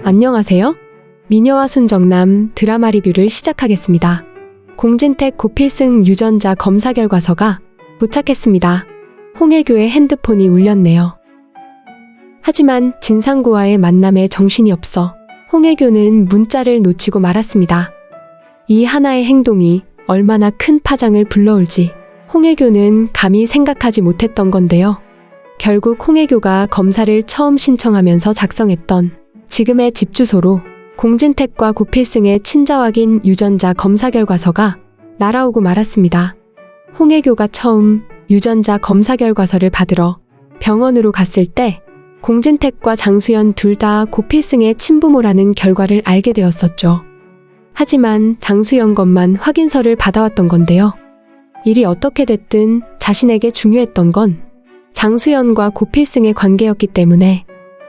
안녕하세요. 미녀와 순정남 드라마 리뷰를 시작하겠습니다. 공진택 고필승 유전자 검사 결과서가 도착했습니다. 홍혜교의 핸드폰이 울렸네요. 하지만 진상구와의 만남에 정신이 없어 홍혜교는 문자를 놓치고 말았습니다. 이 하나의 행동이 얼마나 큰 파장을 불러올지 홍혜교는 감히 생각하지 못했던 건데요. 결국 홍혜교가 검사를 처음 신청하면서 작성했던 지금의 집 주소로 공진택과 고필승의 친자 확인 유전자 검사 결과서가 날아오고 말았습니다. 홍혜교가 처음 유전자 검사 결과서를 받으러 병원으로 갔을 때 공진택과 장수연 둘 다 고필승의 친부모라는 결과를 알게 되었었죠. 하지만 장수연 것만 확인서를 받아왔던 건데요. 일이 어떻게 됐든 자신에게 중요했던 건 장수연과 고필승의 관계였기 때문에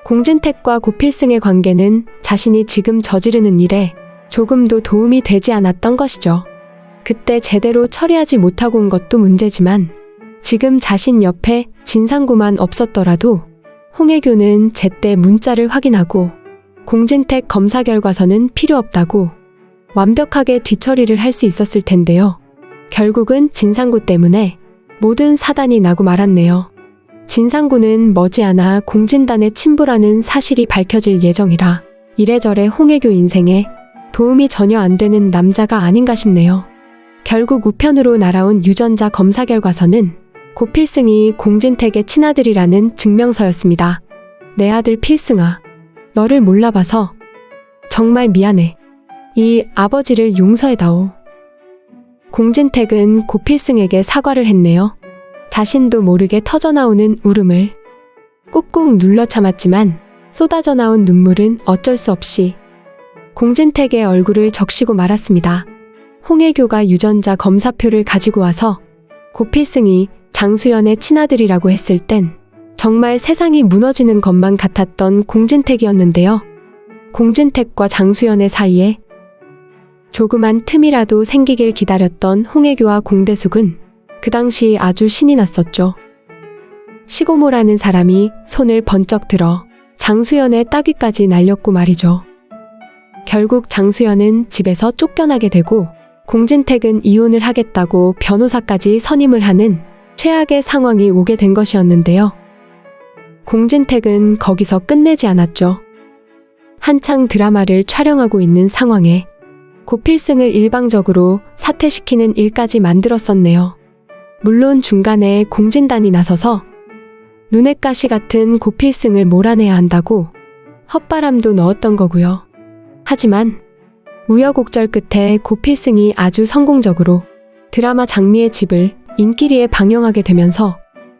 공진택과 고필승의 관계는 자신이 지금 저지르는 일에 조금도 도움이 되지 않았던 것이죠. 그때 제대로 처리하지 못하고 온 것도 문제지만 지금 자신 옆에 진상구만 없었더라도 홍혜교는 제때 문자를 확인하고 공진택 검사 결과서는 필요 없다고 완벽하게 뒤처리를 할 수 있었을 텐데요. 결국은 진상구 때문에 모든 사단이 나고 말았네요. 진상구는 머지않아 공진단의 친부라는 사실이 밝혀질 예정이라 이래저래 홍혜교 인생에 도움이 전혀 안 되는 남자가 아닌가 싶네요. 결국 우편으로 날아온 유전자 검사 결과서는 고필승이 공진택의 친아들이라는 증명서였습니다. 내 아들 필승아, 너를 몰라봐서 정말 미안해. 이 아버지를 용서해다오. 공진택은 고필승에게 사과를 했네요. 자신도 모르게 터져나오는 울음을 꾹꾹 눌러 참았지만 쏟아져 나온 눈물은 어쩔 수 없이 공진택의 얼굴을 적시고 말았습니다. 홍혜교가 유전자 검사표를 가지고 와서 고필승이 장수연의 친아들이라고 했을 땐 정말 세상이 무너지는 것만 같았던 공진택이었는데요. 공진택과 장수연의 사이에 조그만 틈이라도 생기길 기다렸던 홍혜교와 공대숙은 그 당시 아주 신이 났었죠. 시고모라는 사람이 손을 번쩍 들어 장수연의 따귀까지 날렸고 말이죠. 결국 장수연은 집에서 쫓겨나게 되고 공진택은 이혼을 하겠다고 변호사까지 선임을 하는 최악의 상황이 오게 된 것이었는데요. 공진택은 거기서 끝내지 않았죠. 한창 드라마를 촬영하고 있는 상황에 고필승을 일방적으로 사퇴시키는 일까지 만들었었네요. 물론 중간에 공진단이 나서서 눈엣 가시 같은 고필승을 몰아내야 한다고 헛바람도 넣었던 거고요. 하지만 우여곡절 끝에 고필승이 아주 성공적으로 드라마 장미의 집을 인기리에 방영하게 되면서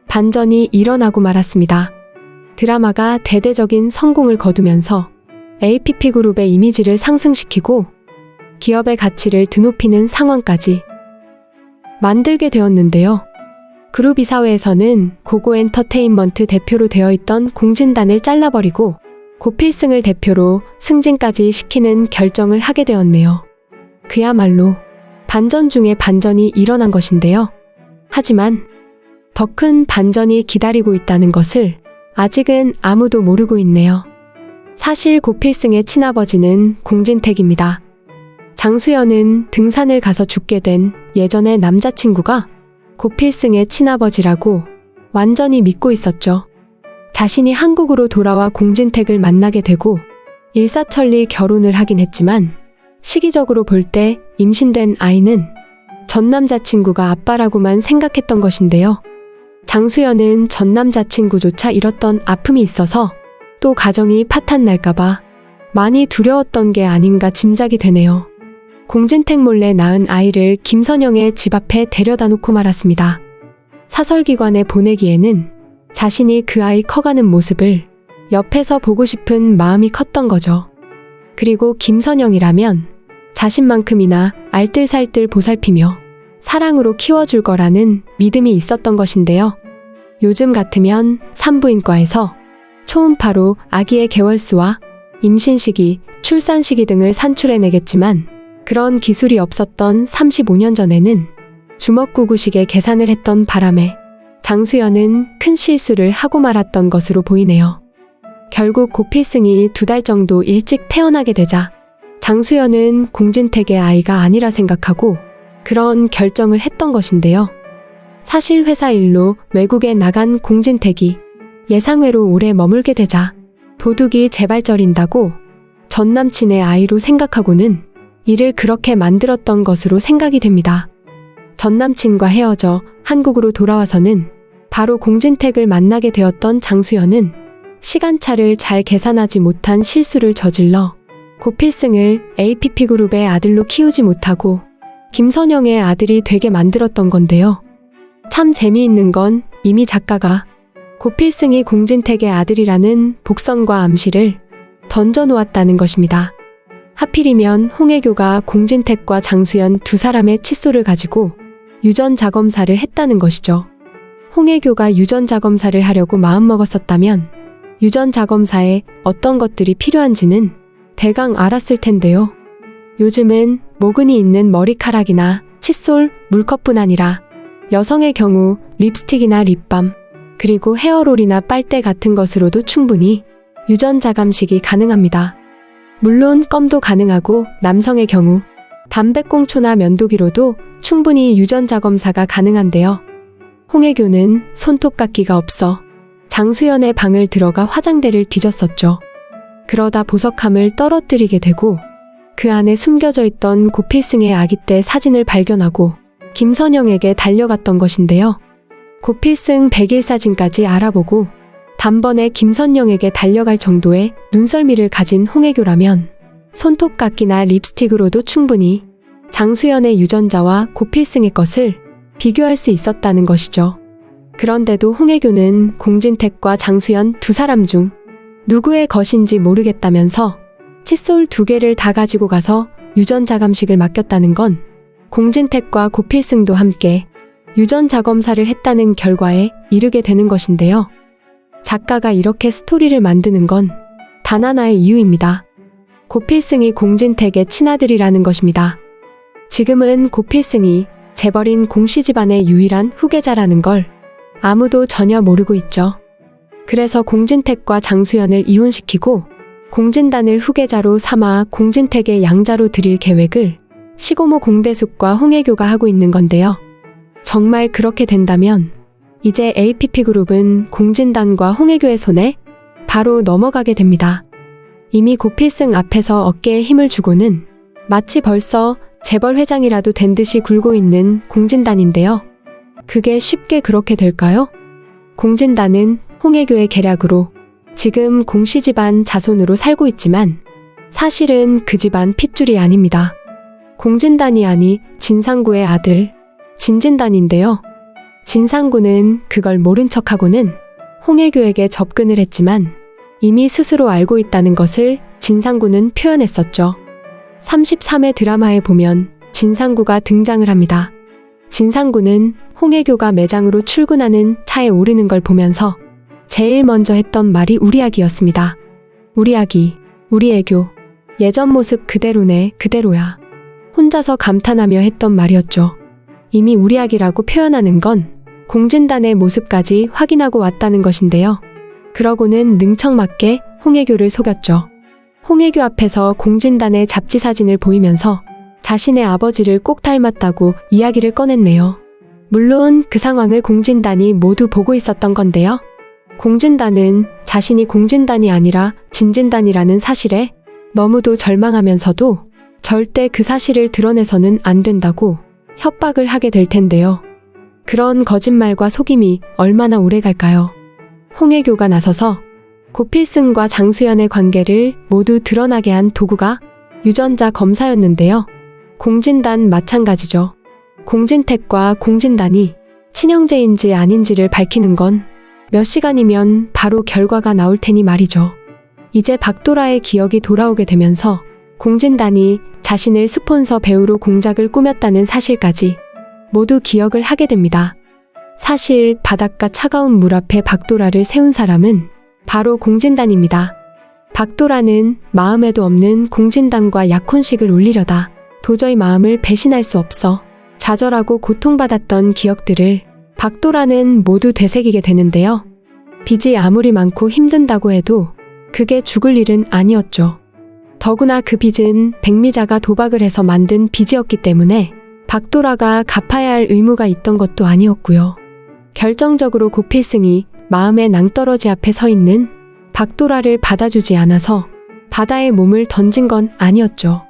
반전이 일어나고 말았습니다. 드라마가 대대적인 성공을 거두면서 APP그룹의 이미지를 상승시키고 기업의 가치를 드높이는 상황까지 만들게 되었는데요. 그룹 이사회에서는 고고엔터테인먼트 대표로 되어 있던 공진단을 잘라버리고 고필승을 대표로 승진까지 시키는 결정을 하게 되었네요. 그야말로 반전 중에 반전이 일어난 것인데요. 하지만 더 큰 반전이 기다리고 있다는 것을 아직은 아무도 모르고 있네요. 사실 고필승의 친아버지는 공진택입니다. 장수연은 등산을 가서 죽게 된 예전의 남자친구가 고필승의 친아버지라고 완전히 믿고 있었죠. 자신이 한국으로 돌아와 공진택을 만나게 되고 일사천리 결혼을 하긴 했지만 시기적으로 볼 때 임신된 아이는 전 남자친구가 아빠라고만 생각했던 것인데요. 장수연은 전 남자친구조차 잃었던 아픔이 있어서 또 가정이 파탄 날까봐 많이 두려웠던 게 아닌가 짐작이 되네요. 공진택 몰래 낳은 아이를 김선영의 집 앞에 데려다 놓고 말았습니다. 사설기관에 보내기에는 자신이 그 아이 커가는 모습을 옆에서 보고 싶은 마음이 컸던 거죠. 그리고 김선영이라면 자신만큼이나 알뜰살뜰 보살피며 사랑으로 키워줄 거라는 믿음이 있었던 것인데요. 요즘 같으면 산부인과에서 초음파로 아기의 개월수와 임신 시기, 출산 시기 등을 산출해내겠지만 그런 기술이 없었던 35년 전에는 주먹구구식의 계산을 했던 바람에 장수연은 큰 실수를 하고 말았던 것으로 보이네요. 결국 고필승이 2달 정도 일찍 태어나게 되자 장수연은 공진택의 아이가 아니라 생각하고 그런 결정을 했던 것인데요. 사실 회사 일로 외국에 나간 공진택이 예상외로 오래 머물게 되자 도둑이 재발절인다고 전 남친의 아이로 생각하고는 이를 그렇게 만들었던 것으로 생각이 됩니다. 전 남친과 헤어져 한국으로 돌아와서는 바로 공진택을 만나게 되었던 장수연은 시간차를 잘 계산하지 못한 실수를 저질러 고필승을 APP그룹의 아들로 키우지 못하고 김선영의 아들이 되게 만들었던 건데요. 참 재미있는 건 이미 작가가 고필승이 공진택의 아들이라는 복선과 암시를 던져놓았다는 것입니다. 하필이면 홍혜교가 공진택과 장수연 2사람의 칫솔을 가지고 유전자검사를 했다는 것이죠. 홍혜교가 유전자검사를 하려고 마음먹었었다면 유전자검사에 어떤 것들이 필요한지는 대강 알았을 텐데요. 요즘은 모근이 있는 머리카락이나 칫솔, 물컵뿐 아니라 여성의 경우 립스틱이나 립밤, 그리고 헤어롤이나 빨대 같은 것으로도 충분히 유전자 감식이 가능합니다. 물론 껌도 가능하고 남성의 경우 담배꽁초나 면도기로도 충분히 유전자 검사가 가능한데요. 홍혜교는 손톱깎이가 없어 장수연의 방을 들어가 화장대를 뒤졌었죠. 그러다 보석함을 떨어뜨리게 되고 그 안에 숨겨져 있던 고필승의 아기 때 사진을 발견하고 김선영에게 달려갔던 것인데요. 고필승 100일 사진까지 알아보고 단번에 김선영에게 달려갈 정도의 눈썰미를 가진 홍혜교라면 손톱깎이나 립스틱으로도 충분히 장수연의 유전자와 고필승의 것을 비교할 수 있었다는 것이죠. 그런데도 홍혜교는 공진택과 장수연 2사람 중 누구의 것인지 모르겠다면서 칫솔 2개를 다 가지고 가서 유전자 감식을 맡겼다는 건 공진택과 고필승도 함께 유전자 검사를 했다는 결과에 이르게 되는 것인데요. 작가가 이렇게 스토리를 만드는 건 단 하나의 이유입니다. 고필승이 공진택의 친아들이라는 것입니다. 지금은 고필승이 재벌인 공씨 집안의 유일한 후계자라는 걸 아무도 전혀 모르고 있죠. 그래서 공진택과 장수연을 이혼시키고 공진단을 후계자로 삼아 공진택의 양자로 드릴 계획을 시고모 공대숙과 홍혜교가 하고 있는 건데요. 정말 그렇게 된다면 이제 APP그룹은 공진단과 홍혜교의 손에 바로 넘어가게 됩니다. 이미 고필승 앞에서 어깨에 힘을 주고는 마치 벌써 재벌 회장이라도 된 듯이 굴고 있는 공진단인데요. 그게 쉽게 그렇게 될까요? 공진단은 홍혜교의 계략으로 지금 공씨 집안 자손으로 살고 있지만 사실은 그 집안 핏줄이 아닙니다. 공진단이 아니 진상구의 아들 진진단인데요. 진상구는 그걸 모른 척하고는 홍혜교에게 접근을 했지만 이미 스스로 알고 있다는 것을 진상구는 표현했었죠. 33회 드라마에 보면 진상구가 등장을 합니다. 진상구는 홍혜교가 매장으로 출근하는 차에 오르는 걸 보면서 제일 먼저 했던 말이 우리 아기였습니다. 우리 아기, 우리 애교, 예전 모습 그대로네, 그대로야. 혼자서 감탄하며 했던 말이었죠. 이미 우리 아기라고 표현하는 건 공진단의 모습까지 확인하고 왔다는 것인데요. 그러고는 능청맞게 홍혜교를 속였죠. 홍혜교 앞에서 공진단의 잡지 사진을 보이면서 자신의 아버지를 꼭 닮았다고 이야기를 꺼냈네요. 물론 그 상황을 공진단이 모두 보고 있었던 건데요. 공진단은 자신이 공진단이 아니라 진진단이라는 사실에 너무도 절망하면서도 절대 그 사실을 드러내서는 안 된다고 협박을 하게 될 텐데요. 그런 거짓말과 속임이 얼마나 오래 갈까요? 홍혜교가 나서서 고필승과 장수연의 관계를 모두 드러나게 한 도구가 유전자 검사였는데요. 공진단 마찬가지죠. 공진택과 공진단이 친형제인지 아닌지를 밝히는 건 몇 시간이면 바로 결과가 나올 테니 말이죠. 이제 박도라의 기억이 돌아오게 되면서 공진단이 자신을 스폰서 배우로 공작을 꾸몄다는 사실까지 모두 기억을 하게 됩니다. 사실 바닷가 차가운 물 앞에 박도라를 세운 사람은 바로 공진단입니다. 박도라는 마음에도 없는 공진단과 약혼식을 올리려다 도저히 마음을 배신할 수 없어 좌절하고 고통받았던 기억들을 박도라는 모두 되새기게 되는데요. 빚이 아무리 많고 힘든다고 해도 그게 죽을 일은 아니었죠. 더구나 그 빚은 백미자가 도박을 해서 만든 빚이었기 때문에 박도라가 갚아야 할 의무가 있던 것도 아니었고요. 결정적으로 고필승이 마음의 낭떠러지 앞에 서 있는 박도라를 받아주지 않아서 바다에 몸을 던진 건 아니었죠.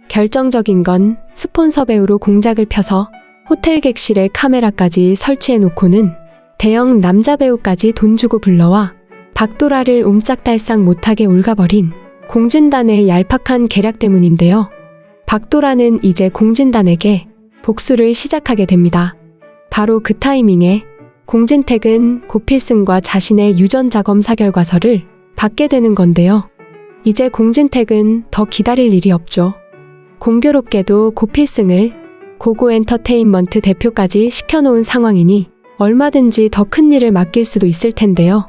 결정적인 건 스폰서 배우로 공작을 펴서 호텔 객실에 카메라까지 설치해 놓고는 대형 남자 배우까지 돈 주고 불러와 박도라를 옴짝달싹 못하게 올가버린 공진단의 얄팍한 계략 때문인데요. 박도라는 이제 공진단에게 복수를 시작하게 됩니다. 바로 그 타이밍에 공진택은 고필승과 자신의 유전자 검사 결과서를 받게 되는 건데요. 이제 공진택은 더 기다릴 일이 없죠. 공교롭게도 고필승을 고고 엔터테인먼트 대표까지 시켜놓은 상황이니 얼마든지 더 큰 일을 맡길 수도 있을 텐데요.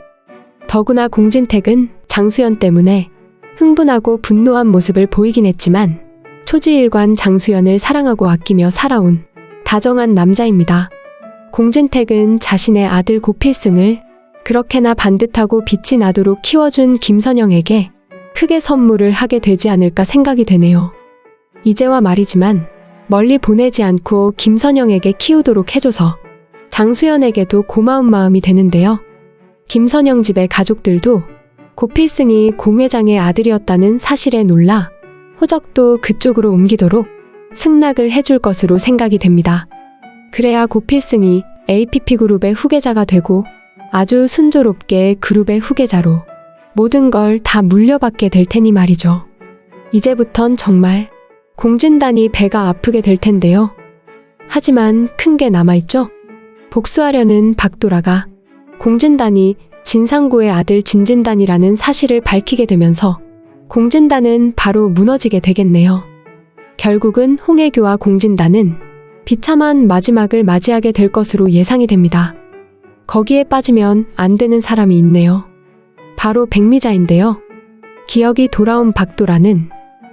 더구나 공진택은 장수연 때문에 흥분하고 분노한 모습을 보이긴 했지만 초지일관 장수연을 사랑하고 아끼며 살아온 다정한 남자입니다. 공진택은 자신의 아들 고필승을 그렇게나 반듯하고 빛이 나도록 키워준 김선영에게 크게 선물을 하게 되지 않을까 생각이 되네요. 이제와 말이지만 멀리 보내지 않고 김선영에게 키우도록 해줘서 장수연에게도 고마운 마음이 되는데요. 김선영 집의 가족들도 고필승이 공 회장의 아들이었다는 사실에 놀라 호적도 그쪽으로 옮기도록 승낙을 해줄 것으로 생각이 됩니다. 그래야 고필승이 APP그룹의 후계자가 되고 아주 순조롭게 그룹의 후계자로 모든 걸 다 물려받게 될 테니 말이죠. 이제부턴 정말 공진단이 배가 아프게 될 텐데요. 하지만 큰 게 남아있죠. 복수하려는 박도라가 공진단이 진상구의 아들 진진단이라는 사실을 밝히게 되면서 공진단은 바로 무너지게 되겠네요. 결국은 홍혜교와 공진단은 비참한 마지막을 맞이하게 될 것으로 예상이 됩니다. 거기에 빠지면 안 되는 사람이 있네요. 바로 백미자인데요. 기억이 돌아온 박도라는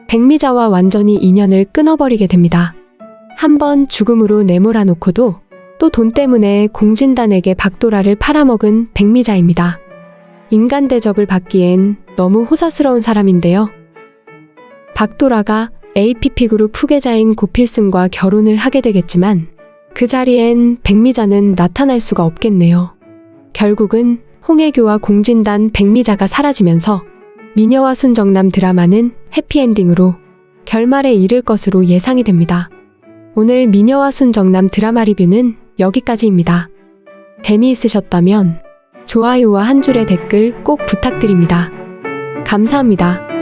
백미자와 완전히 인연을 끊어버리게 됩니다. 한번 죽음으로 내몰아 놓고도 또 돈 때문에 공진단에게 박도라를 팔아먹은 백미자입니다. 인간 대접을 받기엔 너무 호사스러운 사람인데요. 박도라가 APP그룹 후계자인 고필승과 결혼을 하게 되겠지만 그 자리엔 백미자는 나타날 수가 없겠네요. 결국은 홍혜교와 공진단 백미자가 사라지면서 미녀와 순정남 드라마는 해피엔딩으로 결말에 이를 것으로 예상이 됩니다. 오늘 미녀와 순정남 드라마 리뷰는 여기까지입니다. 재미있으셨다면 좋아요와 한 줄의 댓글 꼭 부탁드립니다. 감사합니다.